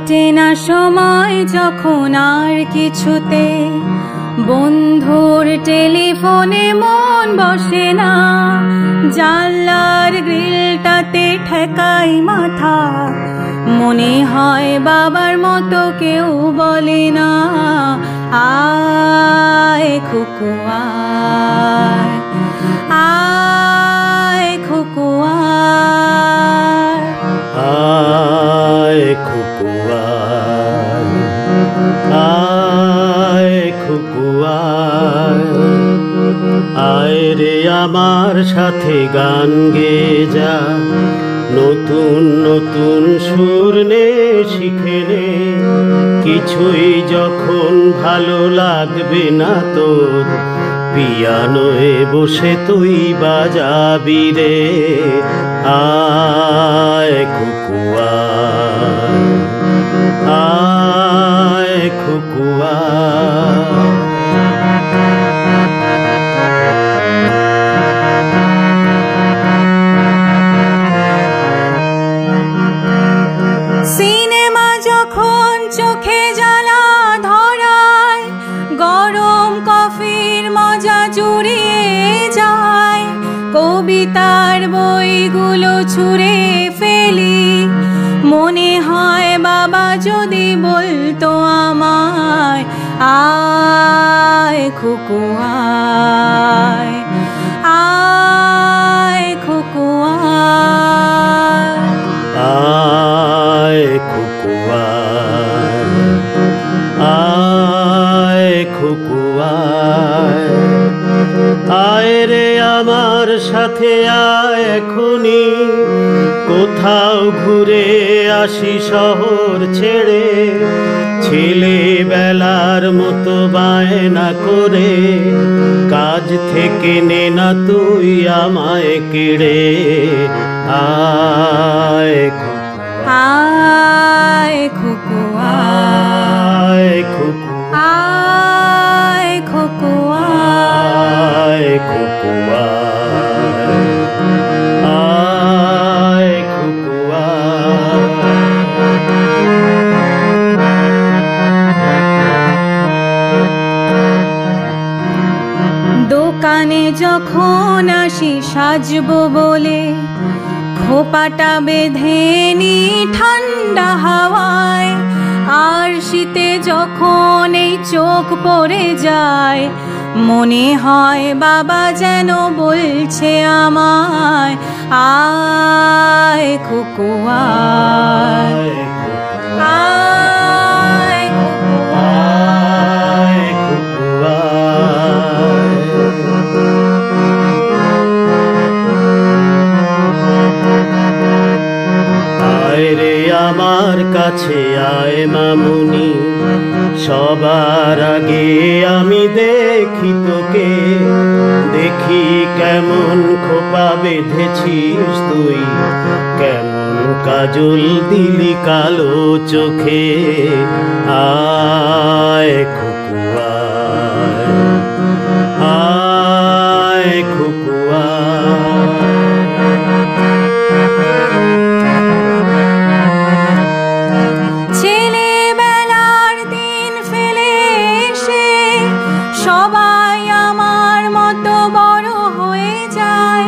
কাটে না সময় যখন আর কিছুতে, বন্ধুর টেলিফোনে মন বসে না, জানলার গ্রিলটাতে ঠেকাই মাথা, মনে হয় বাবার মতো কেউ বলে না, আয় খুকু আয়, আয় খুকু আয়, আয় খুকু আয়, আয় খুকু আয়, আয় রে আমার সাথে গান গেয়ে যা, নতুন নতুন সুর নে শিখে নে, কিছুই যখন ভালো লাগবে না তোর, পিয়ানোয় বসে তুই বাজাবি রে, আয় খুকু আয়, আয় খুকু আয়। সিনেমা যখন চোখে জ্বালা ধরায়, গরম কফির মজা জুড়িয়ে যায়, কবিতার বইগুলো ছুঁড়ে ফেলি, মনে হয় বাবা যদি বলতো আমায়, আয় খুকু আয়, আয় খুকু আয়, আয় খুকু আয়, আয় খুকু আয়, আয় রে আমার সাথে আয় এখনি, কোথাও ঘুরে আসি শহর ছেড়ে, ছেলেবেলার মতো বায়না করে, কাজ থেকে নে না তুই আমায় কেড়ে, আয় আয় খুকু আয় খুকু আয়, খুকু আয় খুকু আয়, আয় খুকু আয়। দোকানে যখন আসি সাজবো বলে, খোপাটা বেঁধে নি ঠান্ডা হাওয়ায়, আর শীতে যখন এই চোখ পড়ে যায়, মনে হয় বাবা যেন বলছে আমায়, আয় খুকু আয়, আয় খুকু আয় খুকু আয়। আয় রে আমার কাছে আয় মামুনি, সবার আগে আমি দেখি তোকে, দেখি কেমন খোপা বেঁধেছিস তুই, কেমন কাজল দিলি কালো চোখে, আয় খুকু আয়, আয় খুকু আয়। ছেলেবেলার দিন ফেলে এসে সবাই আমার মতো বড় হয়ে যায়,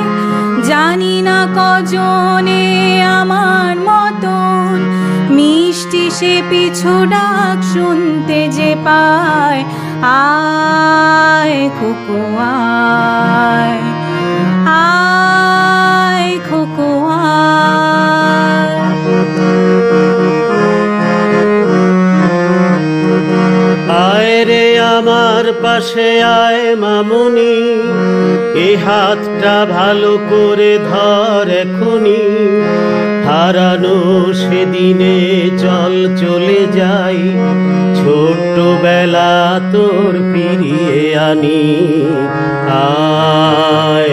জানি না কজনে আমার মতন মিষ্টি সে পিছু ডাক শুনতে যে পায়, আয় খুকু আয়, আয় খুকু আয়, আয় রে আমার পাশে আয় মামুনি, এই হাতটা ভালো করে ধর এখনি, হারানো সেদিনে চল চলে যাই, ছোট্টবেলা তোর ফিরিয়ে আনি, আয়